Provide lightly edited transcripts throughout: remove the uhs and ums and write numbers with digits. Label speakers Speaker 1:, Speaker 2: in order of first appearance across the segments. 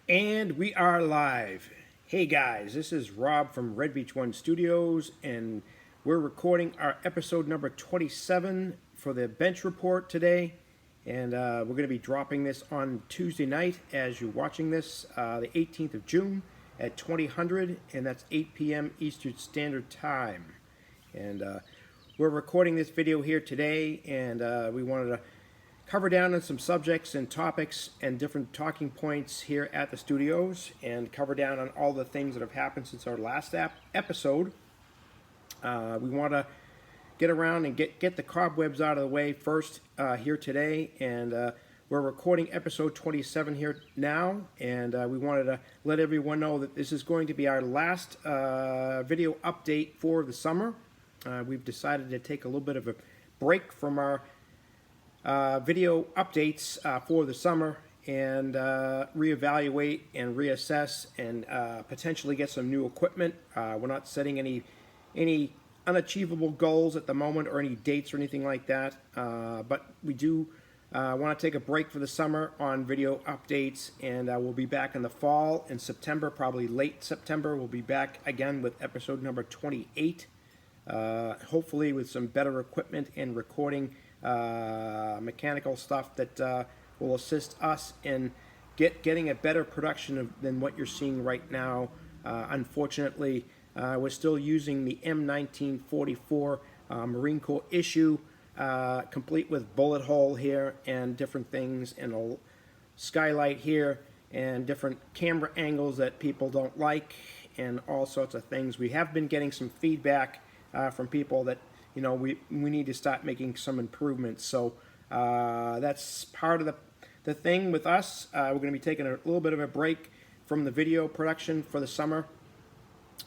Speaker 1: And we are live. Hey guys, this is Rob from RB1S Studios, and we're recording our episode number 27 for the bench report today. And we're going to be dropping this on Tuesday night as you're watching this, the 18th of June at 2000, and that's 8 p.m. Eastern Standard Time. And we're recording this video here today, and we wanted to cover down on some subjects and topics and different talking points here at the studios, and cover down on all the things that have happened since our last episode. We want to get around and get the cobwebs out of the way first here today, and we're recording episode 27 here now, and we wanted to let everyone know that this is going to be our last video update for the summer. We've decided to take a little bit of a break from our video updates for the summer and reevaluate and reassess and potentially get some new equipment. We're not setting any unachievable goals at the moment or any dates or anything like that, but we do want to take a break for the summer on video updates, and we'll be back in the fall in September, probably late September. We'll be back again with episode number 28, hopefully with some better equipment and recording mechanical stuff that will assist us in getting a better production than what you're seeing right now. Unfortunately, we're still using the M1944 Marine Corps issue, complete with bullet hole here and different things, and a skylight here and different camera angles that people don't like, and all sorts of things. We have been getting some feedback from people that we need to start making some improvements. So that's part of the thing with us. We're going to be taking a little bit of a break from the video production for the summer.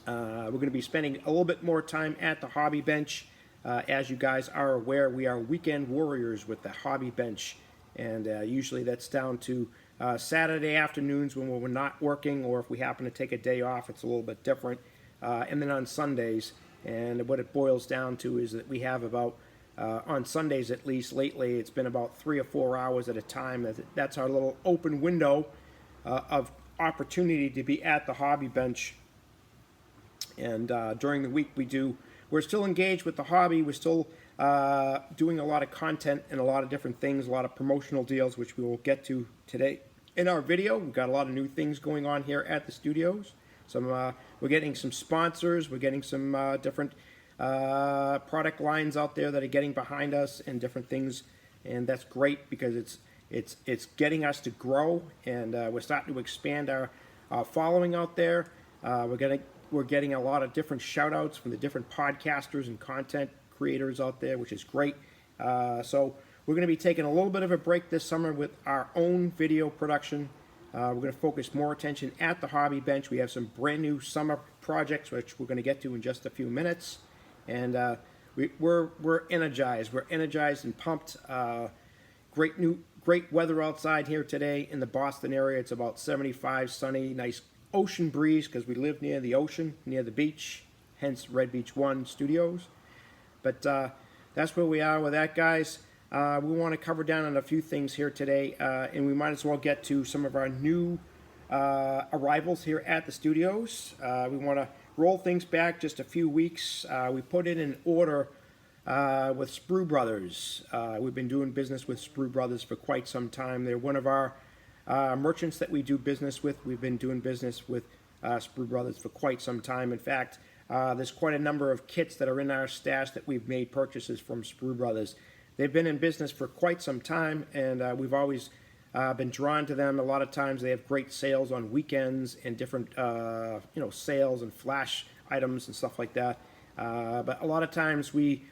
Speaker 1: We're going to be spending a little bit more time at the hobby bench. As you guys are aware, we are weekend warriors with the hobby bench, and usually that's down to Saturday afternoons when we're not working, or if we happen to take a day off, it's a little bit different. And then on Sundays. And what it boils down to is that we have about, on Sundays at least lately, it's been about 3 or 4 hours at a time. That's our little open window of opportunity to be at the hobby bench. And during the week we're still engaged with the hobby. We're still doing a lot of content and a lot of different things, a lot of promotional deals, which we will get to today in our video. We've got a lot of new things going on here at the studios. We're getting some sponsors. We're getting some different product lines out there that are getting behind us and different things, and that's great because it's getting us to grow, and we're starting to expand our following out there. We're getting a lot of different shout outs from the different podcasters and content creators out there, which is great. So we're going to be taking a little bit of a break this summer with our own video production. We're going to focus more attention at the hobby bench. We have some brand new summer projects, which we're going to get to in just a few minutes. And we're energized. We're energized and pumped. Great weather outside here today in the Boston area. It's about 75, sunny, nice ocean breeze because we live near the ocean, near the beach, hence RB1S Studios. But that's where we are with that, guys. We want to cover down on a few things here today, and we might as well get to some of our new arrivals here at the studios. We want to roll things back just a few weeks. We put in an order with Sprue Brothers. We've been doing business with Sprue Brothers for quite some time. They're one of our merchants that we do business with. We've been doing business with Sprue Brothers for quite some time. In fact, there's quite a number of kits that are in our stash that we've made purchases from Sprue Brothers. They've been in business for quite some time, and we've always been drawn to them. A lot of times they have great sales on weekends and different sales and flash items and stuff like that. But a lot of times we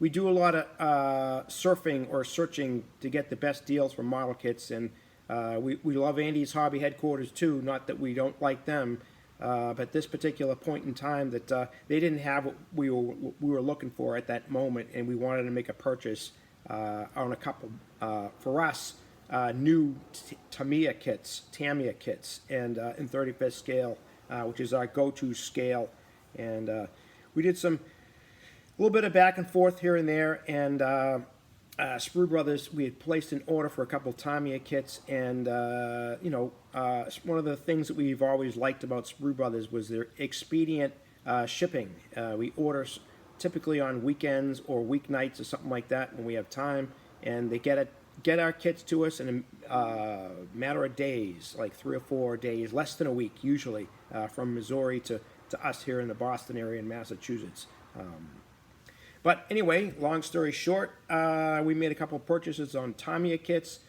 Speaker 1: do a lot of surfing or searching to get the best deals for model kits, and we love Andy's Hobby Headquarters too. Not that we don't like them, but this particular point in time that they didn't have what we were looking for at that moment, and we wanted to make a purchase on a couple, for us, new Tamiya kits, and in 35th scale, which is our go-to scale. And we did a little bit of back and forth here and there, and Sprue Brothers, we had placed an order for a couple Tamiya kits, and one of the things that we've always liked about Sprue Brothers was their expedient shipping. We order typically on weekends or weeknights or something like that when we have time, and they get our kits to us in a matter of days, like 3 or 4 days, less than a week usually, from Missouri to us here in the Boston area in Massachusetts. But anyway, long story short, we made a couple of purchases on Tamiya kits.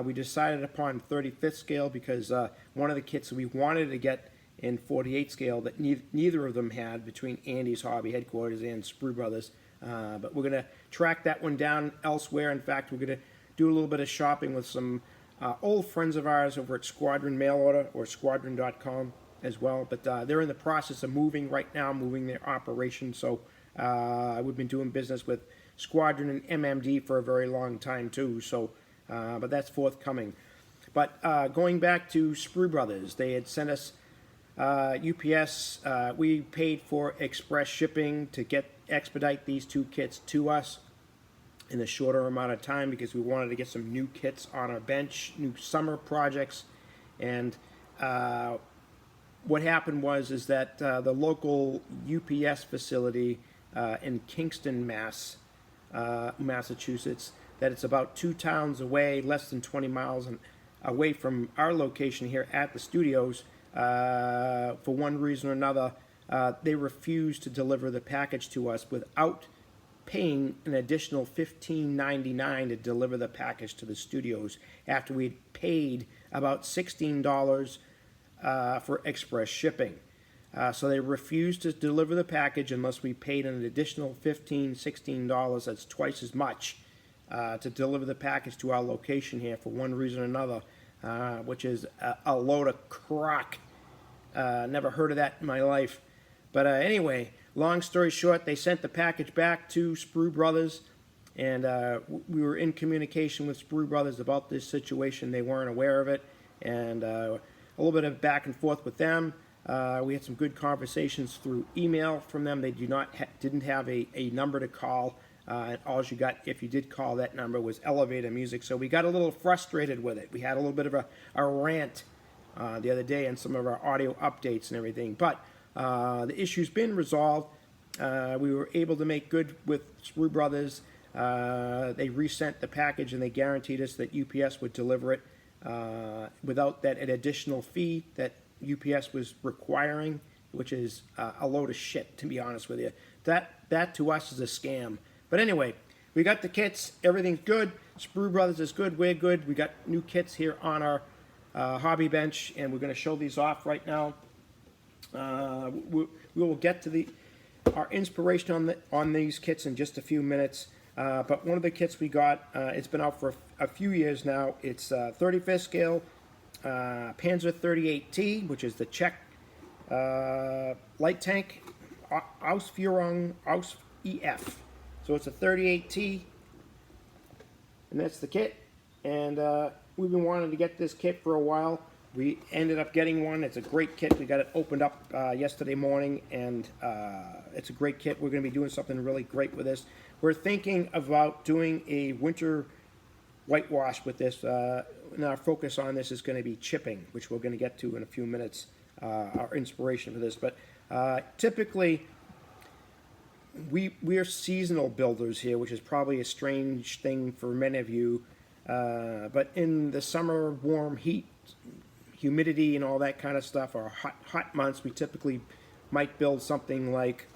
Speaker 1: We decided upon 35th scale because one of the kits that we wanted to get in 48 scale that neither of them had between Andy's Hobby Headquarters and Sprue Brothers. But we're going to track that one down elsewhere. In fact, we're going to do a little bit of shopping with some old friends of ours over at Squadron Mail Order or squadron.com as well. But they're in the process of moving right now, moving their operation. So we've been doing business with Squadron and MMD for a very long time too. So, but that's forthcoming. But going back to Sprue Brothers, they had sent us UPS. We paid for express shipping to expedite these 2 kits to us in a shorter amount of time because we wanted to get some new kits on our bench, new summer projects. And what happened is that the local UPS facility in Kingston, Massachusetts, that it's about 2 towns away, less than 20 miles away from our location here at the studios. For one reason or another, they refused to deliver the package to us without paying an additional $15.99 to deliver the package to the studios after we had paid about $16 for express shipping. So they refused to deliver the package unless we paid an additional $15, $16, that's twice as much, to deliver the package to our location here for one reason or another, which is a load of crock. Never heard of that in my life. But anyway, long story short, they sent the package back to Sprue Brothers, and we were in communication with Sprue Brothers about this situation. They weren't aware of it, and a little bit of back and forth with them. We had some good conversations through email from them. They didn't have a number to call. And all you got, if you did call that number, was elevator music. So we got a little frustrated with it. We had a little bit of a rant the other day on some of our audio updates and everything. But the issue's been resolved. We were able to make good with Sprue Brothers. They resent the package and they guaranteed us that UPS would deliver it without that additional fee that UPS was requiring, which is a load of shit, to be honest with you. That to us is a scam. But anyway, we got the kits. Everything's good. Sprue Brothers is good. We're good. We got new kits here on our hobby bench, and we're going to show these off right now. We will get to our inspiration on these kits in just a few minutes. But one of the kits we got, it's been out for a few years now. It's 35th scale Panzer 38T, which is the Czech light tank, Ausführung Aus EF. So it's a 38T, and that's the kit. And we've been wanting to get this kit for a while. We ended up getting one. It's a great kit. We got it opened up yesterday morning, and it's a great kit. We're going to be doing something really great with this. We're thinking about doing a winter whitewash with this. And our focus on this is going to be chipping, which we're going to get to in a few minutes, our inspiration for this. But typically, we're seasonal builders here, which is probably a strange thing for many of you. But in the summer, warm heat, humidity, and all that kind of stuff, or hot months, we typically might build something like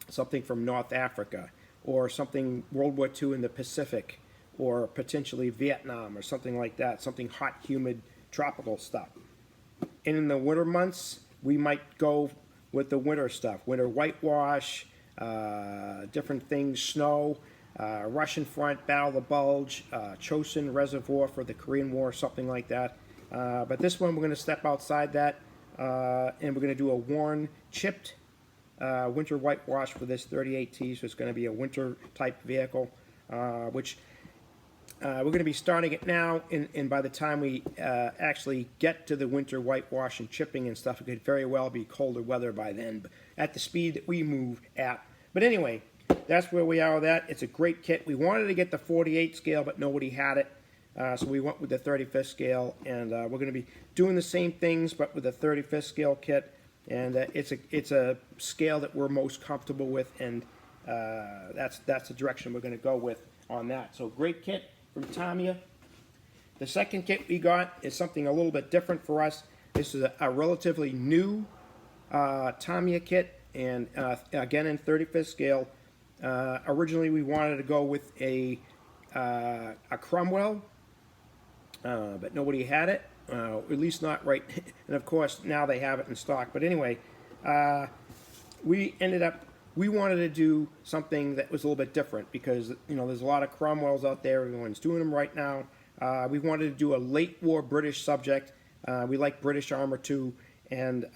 Speaker 1: something from North Africa, or something World War II in the Pacific, or potentially Vietnam, or something like that, something hot, humid, tropical stuff. And in the winter months, we might go with the winter stuff, winter whitewash, different things, snow, Russian Front, Battle of the Bulge, Chosin Reservoir for the Korean War, something like that. But this one, we're going to step outside that, and we're going to do a worn, chipped winter whitewash for this 38T, so it's going to be a winter-type vehicle, which we're going to be starting it now, and by the time we actually get to the winter whitewash and chipping and stuff, it could very well be colder weather by then, but at the speed that we move at. But anyway, that's where we are with that. It's a great kit. We wanted to get the 48 scale, but nobody had it. So we went with the 35th scale, and we're going to be doing the same things, but with a 35th scale kit. And it's a scale that we're most comfortable with, and that's the direction we're going to go with on that. So great kit from Tamiya. The second kit we got is something a little bit different for us. This is a relatively new Tamiya kit, and again in 35th scale. Originally we wanted to go with a Cromwell, but nobody had it, at least not right. And of course now they have it in stock. But anyway, we wanted to do something that was a little bit different, because there's a lot of Cromwells out there. Everyone's doing them right now. We wanted to do a late war British subject. We like British armor too, and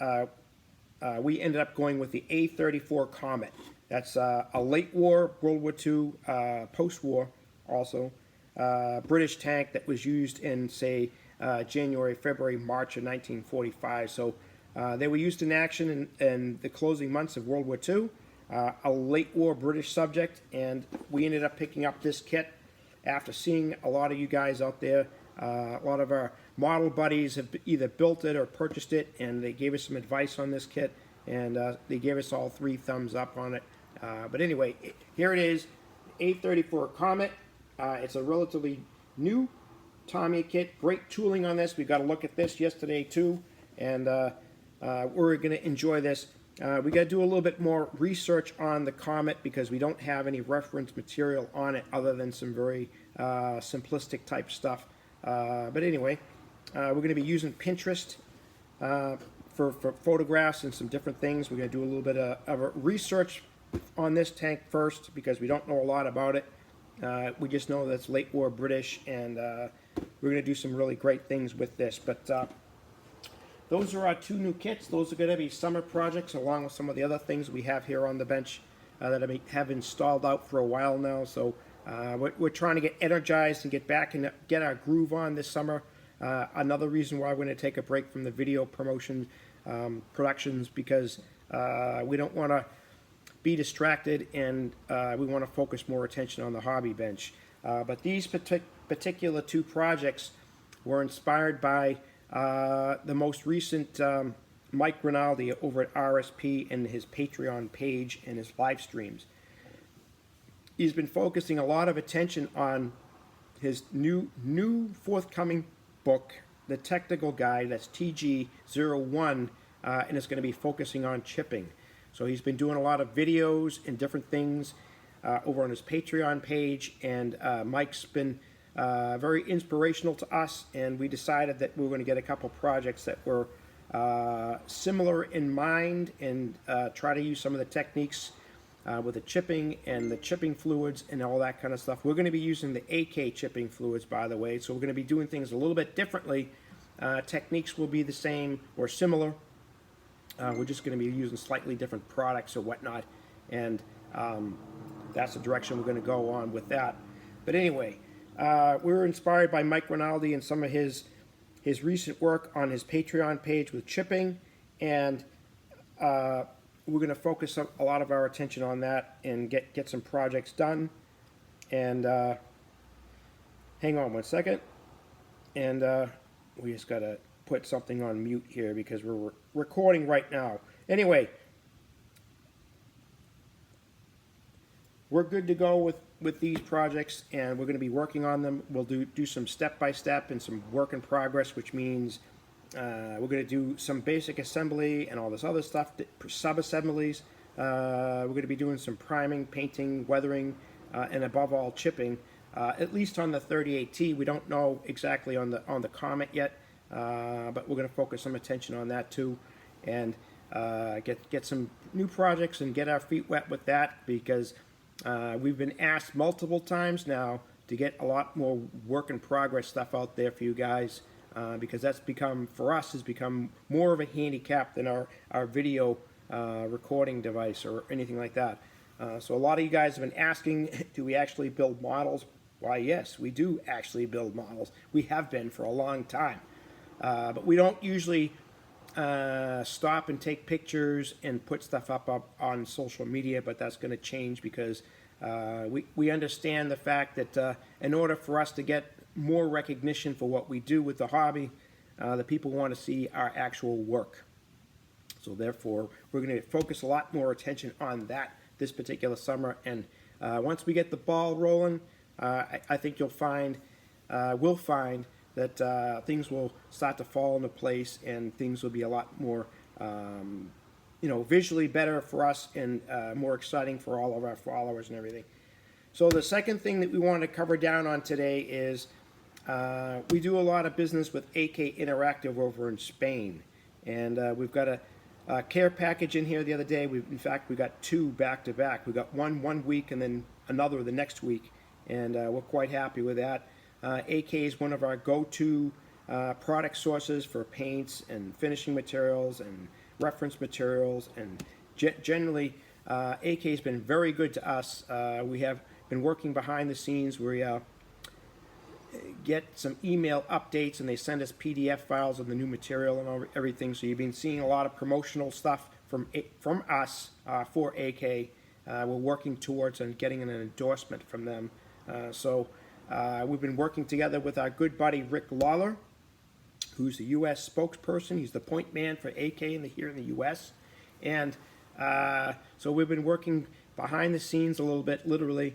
Speaker 1: we ended up going with the A-34 Comet. That's a late war World War II, post-war also, British tank that was used in, say, January, February, March of 1945. So they were used in action in the closing months of World War II, a late war British subject, and we ended up picking up this kit after seeing a lot of you guys out there. A lot of our model buddies have either built it or purchased it, and they gave us some advice on this kit, and they gave us all 3 thumbs up on it. But anyway, here it is, A-34 Comet. It's a relatively new Tamiya kit. Great tooling on this. We got a look at this yesterday too, and we're going to enjoy this. We got to do a little bit more research on the Comet, because we don't have any reference material on it other than some very simplistic type stuff. But anyway, we're going to be using Pinterest for photographs and some different things. We're going to do a little bit of research on this tank first, because we don't know a lot about it. We just know that it's late war British, and we're going to do some really great things with this. But those are our 2 new kits. Those are going to be summer projects, along with some of the other things we have here on the bench that I have installed out for a while now. So we're trying to get energized and get back and get our groove on this summer. Another reason why we're going to take a break from the video promotion productions, because we don't want to be distracted, and we want to focus more attention on the hobby bench. But these particular 2 projects were inspired by the most recent Mike Rinaldi over at RSP and his Patreon page and his live streams. He's been focusing a lot of attention on his new forthcoming book, The Technical Guide. That's TG01, and it's going to be focusing on chipping. So he's been doing a lot of videos and different things over on his Patreon page, and Mike's been very inspirational to us, and we decided that we were going to get a couple projects that were similar in mind, and try to use some of the techniques with the chipping and the chipping fluids and all that kind of stuff. We're going to be using the AK chipping fluids, by the way, so we're going to be doing things a little bit differently. Techniques will be the same or similar. We're just going to be using slightly different products or whatnot, and that's the direction we're going to go on with that. But anyway, we were inspired by Mike Rinaldi and some of his recent work on his Patreon page with chipping, and we're going to focus a lot of our attention on that and get some projects done. And hang on one second, and we just got to put something on mute here because we're recording right now. Anyway, we're good to go with these projects, and we're going to be working on them. We'll do some step-by-step and some work in progress, which means we're going to do some basic assembly and all this other stuff, sub-assemblies. We're going to be doing some priming, painting, weathering, and above all, chipping. At least on the 38T. We don't know exactly on the Comet yet. But we're going to focus some attention on that too, and get some new projects and get our feet wet with that, because we've been asked multiple times now to get a lot more work in progress stuff out there for you guys, because that's become, for us, has become more of a handicap than our video recording device or anything like that. So a lot of you guys have been asking, do we actually build models? Why, yes, we do actually build models. We have been for a long time. But we don't usually stop and take pictures and put stuff up on social media, but that's going to change because we understand the fact that in order for us to get more recognition for what we do with the hobby, the people want to see our actual work. So therefore, we're going to focus a lot more attention on that this particular summer. And once we get the ball rolling, I think we'll find that things will start to fall into place, and things will be a lot more, visually better for us and more exciting for all of our followers and everything. So the second thing that we want to cover down on today is we do a lot of business with AK Interactive over in Spain, and we've got a care package in here the other day. In fact, we got two back to back. We got one week and then another the next week, and we're quite happy with that. AK is one of our go-to product sources for paints and finishing materials and reference materials, and generally AK has been very good to us. We have been working behind the scenes. We get some email updates, and they send us PDF files of the new material and everything. So you've been seeing a lot of promotional stuff from us for AK. We're working towards and getting an endorsement from them. We've been working together with our good buddy Rick Lawler, who's the U.S. spokesperson. He's the point man for AK here in the U.S. And so we've been working behind the scenes a little bit, literally,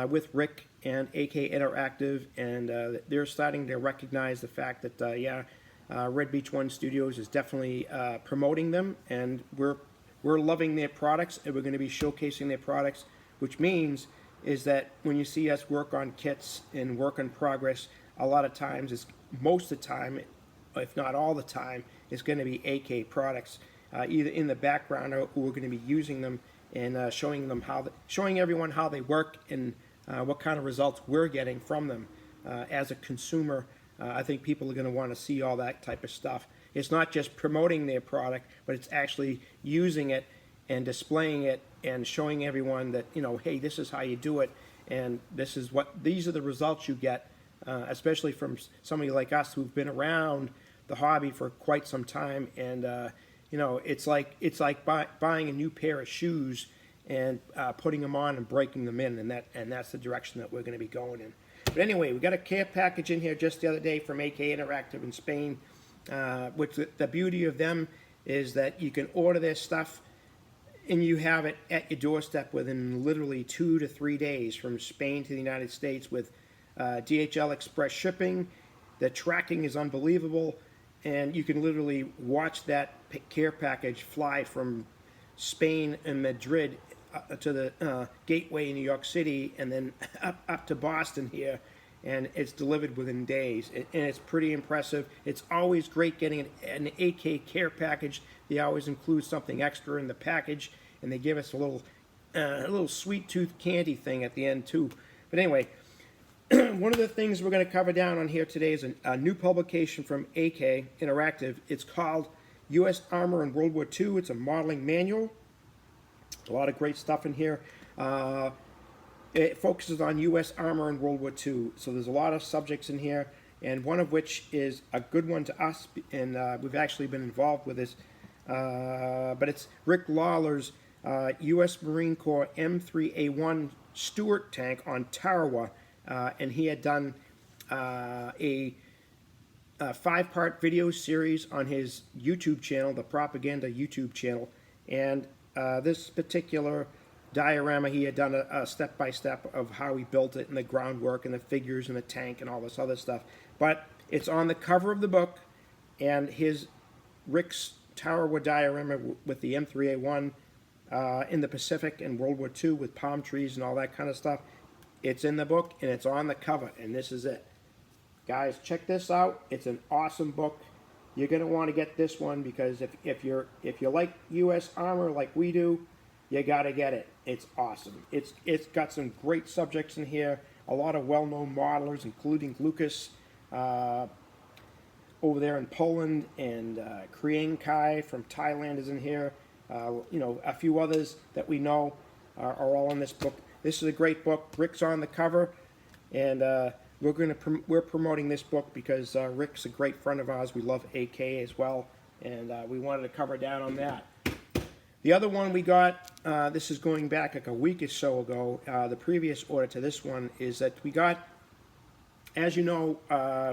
Speaker 1: with Rick and AK Interactive, and they're starting to recognize the fact that, Red Beach 1 Studios is definitely promoting them, and we're loving their products, and we're going to be showcasing their products, which means is that when you see us work on kits and work in progress, a lot of times, most of the time, if not all the time, it's going to be AK products, either in the background or we're going to be using them and showing everyone how they work and what kind of results we're getting from them. As a consumer, I think people are going to want to see all that type of stuff. It's not just promoting their product, but it's actually using it and displaying it and showing everyone that, hey, this is how you do it, and these are the results you get, especially from somebody like us who've been around the hobby for quite some time. And it's like buying a new pair of shoes and putting them on and breaking them in, and that's the direction that we're going to be going in. But anyway, we got a care package in here just the other day from AK Interactive in Spain, which the beauty of them is that you can order their stuff and you have it at your doorstep within literally 2 to 3 days from Spain to the United States with DHL Express shipping. The tracking is unbelievable, and you can literally watch that care package fly from Spain and Madrid to the gateway in New York City, and then up to Boston here, and it's delivered within days, and it's pretty impressive. It's always great getting an AK care package. They always include something extra in the package, and they give us a little sweet tooth candy thing at the end too. But anyway, one of the things we're going to cover down on here today is a new publication from AK Interactive. It's called U.S. Armor in World War II. It's a modeling manual. A lot of great stuff in here. It focuses on U.S. armor in World War II. So there's a lot of subjects in here, and one of which is a good one to us, and we've actually been involved with this. But it's Rick Lawler's U.S. Marine Corps M3A1 Stuart tank on Tarawa, and he had done a 5-part video series on his YouTube channel, the Propaganda YouTube channel, and this particular diorama, he had done a step-by-step of how he built it and the groundwork and the figures and the tank and all this other stuff. But it's on the cover of the book, and Rick's Tarawa diorama with the M3A1 in the Pacific and World War II with palm trees and all that kind of stuff. It's in the book, and it's on the cover, and this is it. Guys, check this out. It's an awesome book. You're going to want to get this one because if you like U.S. armor like we do, you got to get it. It's awesome. It's got some great subjects in here. A lot of well-known modelers, including Lucas over there in Poland, and Krieng Kai from Thailand is in here. A few others that we know are all in this book. This is a great book. Rick's on the cover, and we're promoting this book because Rick's a great friend of ours. We love AK as well. and we wanted to cover down on that. The other one we got, this is going back like a week or so ago, the previous order to this one is that we got, as you know,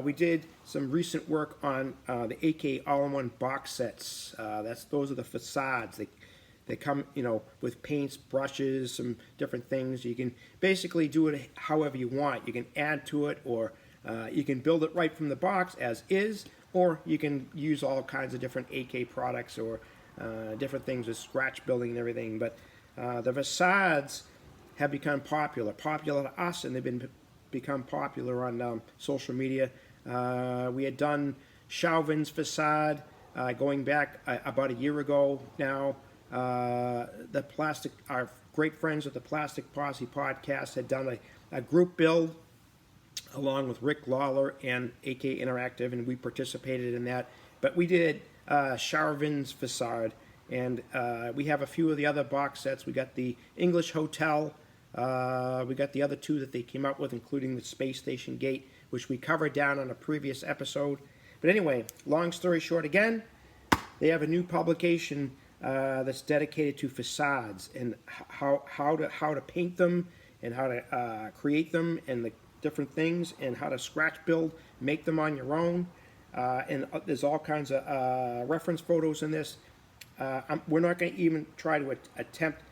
Speaker 1: we did some recent work on the AK all-in-one box sets. Those are the facades. They come, with paints, brushes, some different things. You can basically do it however you want. You can add to it, or you can build it right from the box as is, or you can use all kinds of different AK products or different things with scratch building and everything. But the facades have become popular to us, and they've become popular on social media. We had done Chauvin's facade going back about a year ago now. Our great friends at the Plastic Posse podcast had done a group build along with Rick Lawler and AK Interactive, and we participated in that. But we did Chauvin's facade, and we have a few of the other box sets. We got the English Hotel. We got the other two that they came up with, including the Space Station Gate, which we covered down on a previous episode. But anyway, long story short, again, they have a new publication that's dedicated to facades and how to paint them and how to create them and the different things and how to scratch build, make them on your own. And there's all kinds of reference photos in this. We're not going to even try to attempt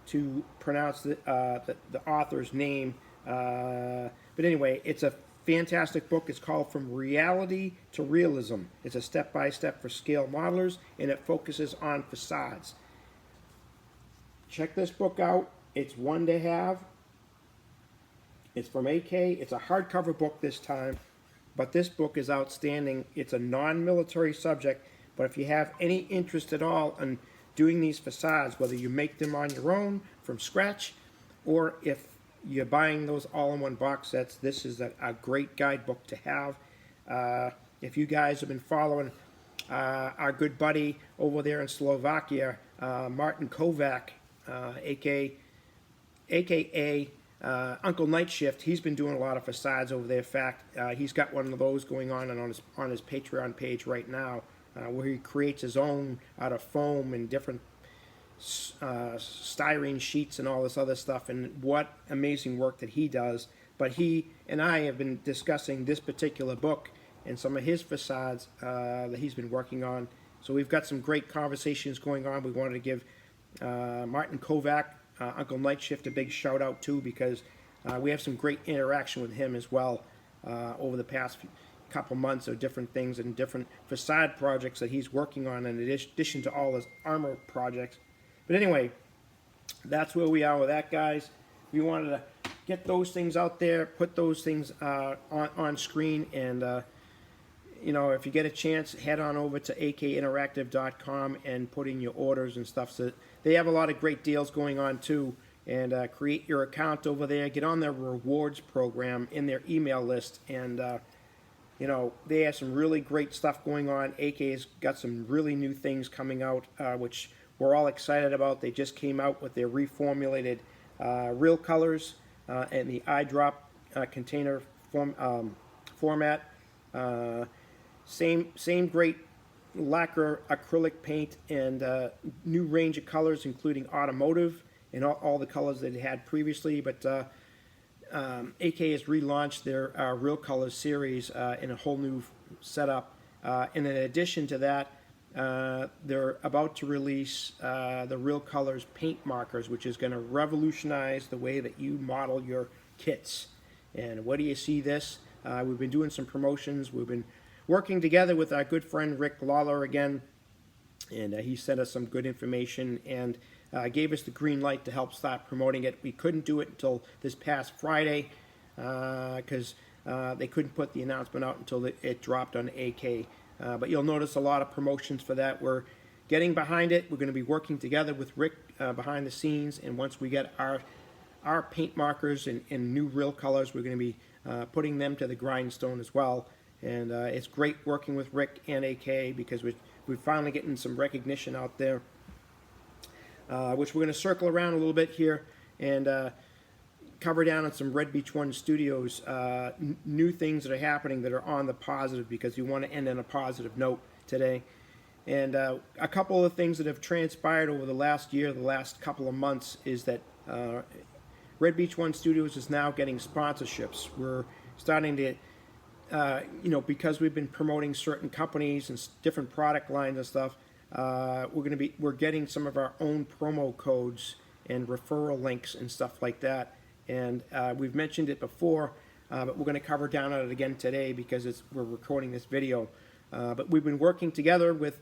Speaker 1: to pronounce the author's name. But anyway, it's a fantastic book. It's called From Reality to Realism. It's a step-by-step for scale modelers, and it focuses on facades. Check this book out. It's one to have. It's from AK. It's a hardcover book this time, but this book is outstanding. It's a non-military subject, but if you have any interest at all in doing these facades, whether you make them on your own from scratch, or if you're buying those all-in-one box sets, this is a great guidebook to have. If you guys have been following our good buddy over there in Slovakia, Martin Kovac, aka Uncle Night Shift, he's been doing a lot of facades over there. In fact, he's got one of those going on his Patreon page right now, where he creates his own out of foam and different styrene sheets and all this other stuff, and what amazing work that he does. But he and I have been discussing this particular book and some of his facades that he's been working on. So we've got some great conversations going on. We wanted to give Martin Kovac, Uncle Night Shift, a big shout out too, because we have some great interaction with him as well over the past couple months of different things and different facade projects that he's working on, in addition to all his armor projects. But anyway, that's where we are with that, guys. We wanted to get those things out there, put those things on screen, and if you get a chance, head on over to akinteractive.com and put in your orders and stuff. So they have a lot of great deals going on too, and create your account over there. Get on their rewards program in their email list, and they have some really great stuff going on. AK's got some really new things coming out, which we're all excited about. They just came out with their reformulated real colors and the eyedrop container format. Same great lacquer acrylic paint and new range of colors, including automotive and all the colors that they had previously. But AK has relaunched their Real Colors series in a whole new setup. And in addition to that, they're about to release the Real Colors paint markers, which is going to revolutionize the way that you model your kits. And what do you see this? We've been doing some promotions. We've been working together with our good friend Rick Lawler again, and he sent us some good information and gave us the green light to help start promoting it. We couldn't do it until this past Friday because they couldn't put the announcement out until it dropped on AK. But you'll notice a lot of promotions for that. We're getting behind it. We're going to be working together with Rick behind the scenes, and once we get our paint markers and new Real Colors, we're going to be putting them to the grindstone as well. And it's great working with Rick and AK because we're finally getting some recognition out there, which we're going to circle around a little bit here and cover down on some Red Beach 1 Studios new things that are happening that are on the positive, because we want to end on a positive note today. And a couple of things that have transpired over the last year, the last couple of months, is that Red Beach One Studios is now getting sponsorships. We're starting to, because we've been promoting certain companies and different product lines and stuff, we're getting some of our own promo codes and referral links and stuff like that. And we've mentioned it before, but we're going to cover down on it again today because we're recording this video. But we've been working together with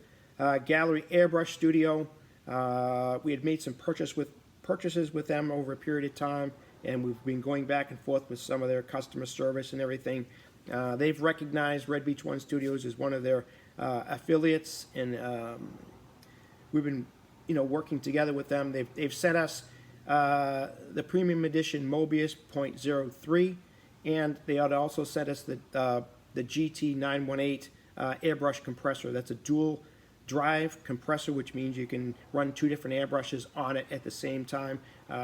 Speaker 1: Gallery Airbrush Studio. We had made some purchases with them over a period of time, and we've been going back and forth with some of their customer service and everything. They've recognized Red Beach One Studios as one of their affiliates, and we've been working together with them. They've sent us the premium edition Mobius .03, and they also sent us the GT918 airbrush compressor. That's a dual drive compressor, which means you can run two different airbrushes on it at the same time.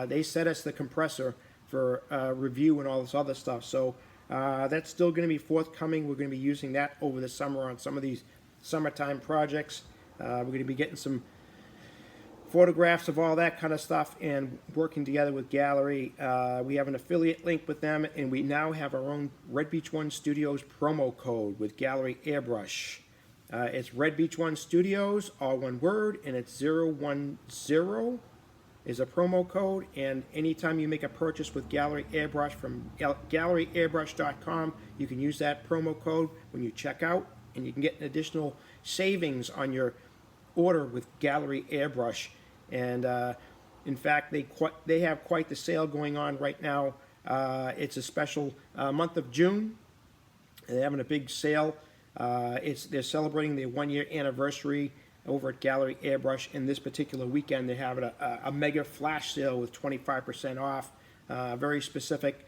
Speaker 1: They sent us the compressor for review and all this other stuff, so that's still going to be forthcoming. We're going to be using that over the summer on some of these summertime projects. We're going to be getting some photographs of all that kind of stuff and working together with Gallery. We have an affiliate link with them, and we now have our own Red Beach One Studios promo code with Gallery Airbrush. It's Red Beach One Studios, all one word, and it's 010 is a promo code. And anytime you make a purchase with Gallery Airbrush from galleryairbrush.com, you can use that promo code when you check out, and you can get an additional savings on your order with Gallery Airbrush. And in fact, they have quite the sale going on right now. It's a special month of June. They're having a big sale. They're celebrating their 1-year anniversary over at Gallery Airbrush, and this particular weekend they're having a mega flash sale with 25% off, very specific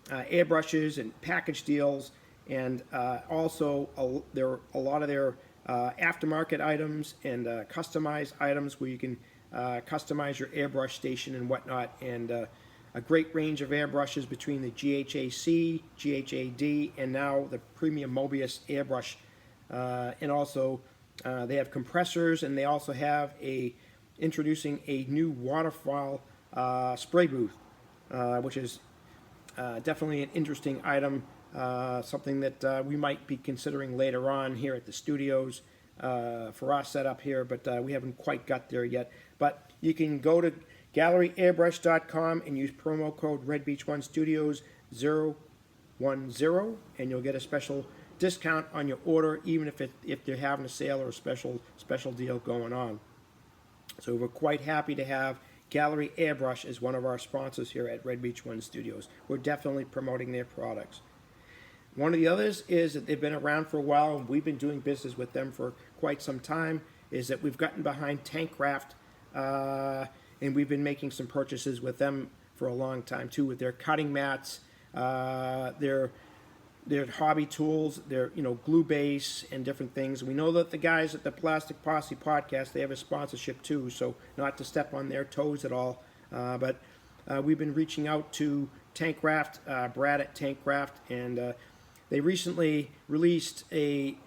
Speaker 1: airbrushes and package deals, and also there are a lot of their aftermarket items and customized items where you can customize your airbrush station and whatnot, and a great range of airbrushes between the GHAC, GHAD, and now the premium Mobius airbrush. And also they have compressors, and they also have introducing a new waterfall spray booth, which is definitely an interesting item, something that we might be considering later on here at the studios for our setup here, but we haven't quite got there yet. But you can go to galleryairbrush.com and use promo code Red Beach One Studios 010, and you'll get a special discount on your order, even if they're having a sale or a special deal going on. So we're quite happy to have Gallery Airbrush as one of our sponsors here at Red Beach One Studios. We're definitely promoting their products. One of the others is that they've been around for a while, and we've been doing business with them for quite some time, is that we've gotten behind Tankcraft, and we've been making some purchases with them for a long time too, with their cutting mats, their hobby tools, their glue base and different things. We know that the guys at the Plastic Posse podcast, they have a sponsorship too, so not to step on their toes at all, but we've been reaching out to Tankcraft, Brad at Tankcraft, and they recently released a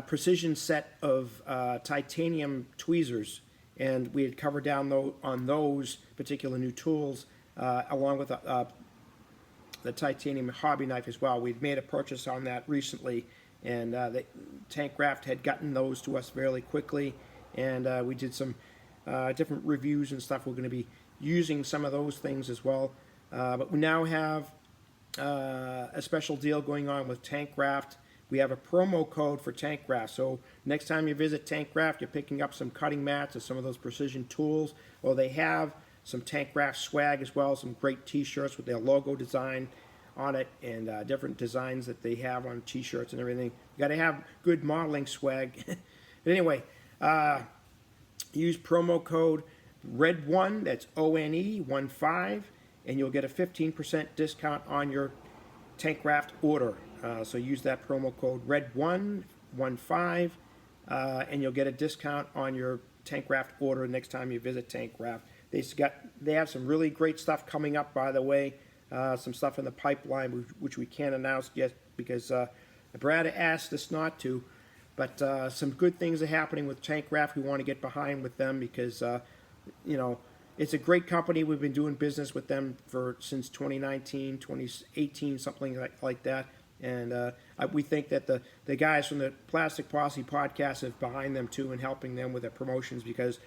Speaker 1: precision set of titanium tweezers, and we had covered down on those particular new tools along with the titanium hobby knife as well. We'd made a purchase on that recently, and Tankcraft had gotten those to us fairly quickly, and we did some different reviews and stuff. We're going to be using some of those things as well, but we now have a special deal going on with Tankcraft. We have a promo code for Tankcraft, so next time you visit Tankcraft, you're picking up some cutting mats or some of those precision tools, or they have some Tankcraft swag as well, some great t-shirts with their logo design on it, and different designs that they have on t-shirts and everything. You got to have good modeling swag. But anyway, use promo code RED1, that's ONE15, and you'll get a 15% discount on your Tankcraft order. So use that promo code RED115, and you'll get a discount on your Tankcraft order next time you visit Tankcraft. They have some really great stuff coming up, by the way, some stuff in the pipeline which we can't announce yet because Brad asked us not to, But some good things are happening with Tankraft. We want to get behind with them because, it's a great company. We've been doing business with them since 2019, 2018, something like that. And we think that the guys from the Plastic Posse podcast are behind them too and helping them with their promotions, because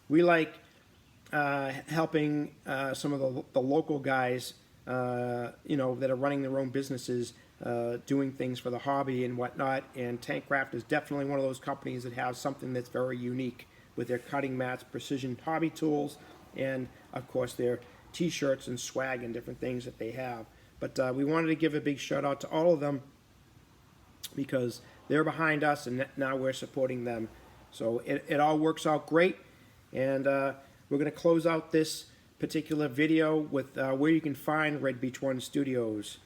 Speaker 1: we like helping some of the local guys, that are running their own businesses, doing things for the hobby and whatnot. And Tankraft is definitely one of those companies that has something that's very unique with their cutting mats, precision hobby tools, and of course their t-shirts and swag and different things that they have. But we wanted to give a big shout out to all of them because they're behind us and now we're supporting them. So it all works out great. And we're going to close out this particular video with where you can find Red Beach One Studios.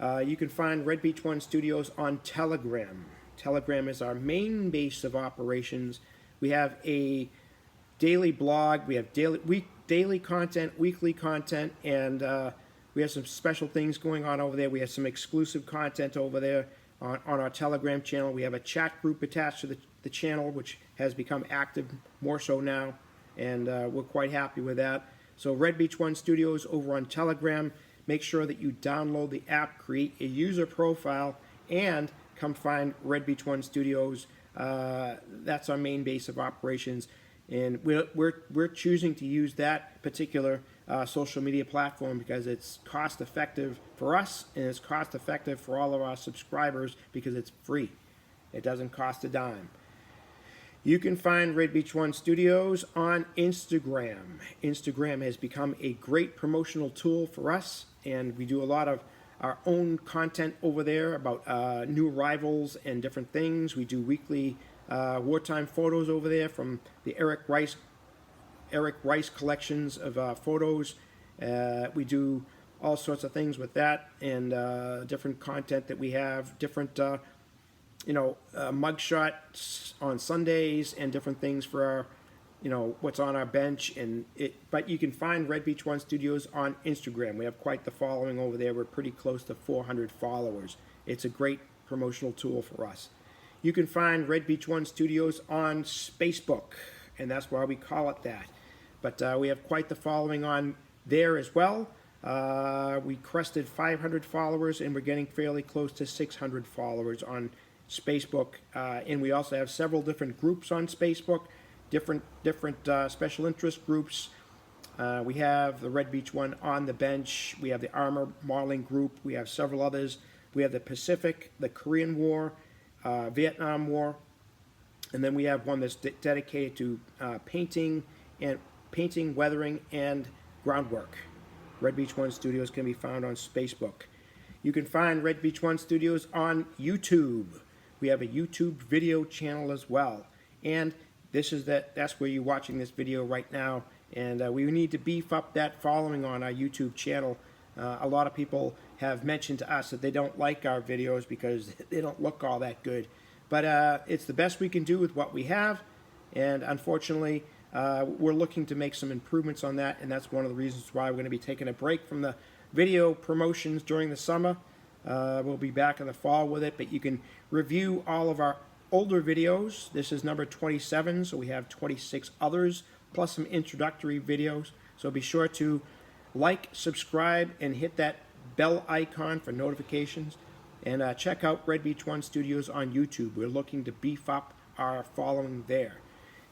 Speaker 1: You can find Red Beach One Studios on Telegram. Telegram is our main base of operations. We have a daily blog, we have daily content, weekly content, and we have some special things going on over there. We have some exclusive content over there on our Telegram channel. We have a chat group attached to the channel, which has become active more so now, and we're quite happy with that. So Red Beach One Studios over on Telegram. Make sure that you download the app, create a user profile, and come find Red Beach One Studios. That's our main base of operations. And we're choosing to use that particular social media platform because it's cost effective for us and it's cost effective for all of our subscribers because it's free. It doesn't cost a dime. You can find Red Beach One Studios on Instagram. Instagram has become a great promotional tool for us, and we do a lot of our own content over there about new arrivals and different things. We do weekly wartime photos over there from the Eric Rice collections of photos. We do all sorts of things with that, and different content that we have, different mugshots on Sundays and different things for our, what's on our bench. But you can find Red Beach One Studios on Instagram. We have quite the following over there. We're pretty close to 400 followers. It's a great promotional tool for us. You can find Red Beach One Studios on Facebook, and that's why we call it that. But we have quite the following on there as well. We crested 500 followers, and we're getting fairly close to 600 followers on Facebook. And we also have several different groups on Facebook, different special interest groups. We have the Red Beach One on the bench. We have the Armor Modeling Group. We have several others. We have the Pacific, the Korean War, Vietnam War, and then we have one that's dedicated to painting, weathering, and groundwork. Red Beach One Studios can be found on Facebook. You can find Red Beach One Studios on YouTube. We have a YouTube video channel as well, and that's where you're watching this video right now. And we need to beef up that following on our YouTube channel. A lot of people have mentioned to us that they don't like our videos because they don't look all that good. But it's the best we can do with what we have. And unfortunately, we're looking to make some improvements on that. And that's one of the reasons why we're going to be taking a break from the video promotions during the summer. We'll be back in the fall with it. But you can review all of our older videos. This is number 27, so we have 26 others, plus some introductory videos. So be sure to like, subscribe, and hit that bell icon for notifications. And check out Red Beach One Studios on YouTube. We're looking to beef up our following there.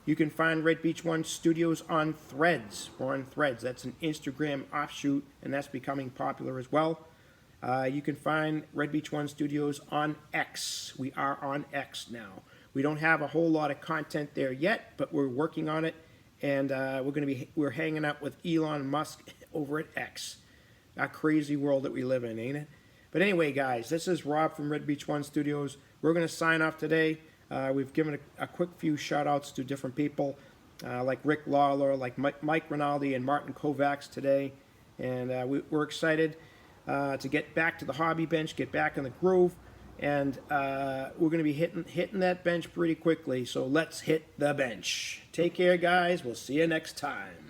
Speaker 1: You can find Red Beach One Studios on Threads. We're on Threads. That's an Instagram offshoot, and that's becoming popular as well. You can find Red Beach One Studios on X. We are on X now. We don't have a whole lot of content there yet, but we're working on it. And we're hanging out with Elon Musk over at X. Our crazy world that we live in, ain't it? But anyway, guys, this is Rob from Red Beach One Studios. We're going to sign off today. We've given a quick few shout-outs to different people, like Rick Lawler, like Mike Rinaldi, and Martin Kovacs today. And we're excited to get back to the hobby bench, get back in the groove. And we're going to be hitting that bench pretty quickly. So let's hit the bench. Take care, guys. We'll see you next time.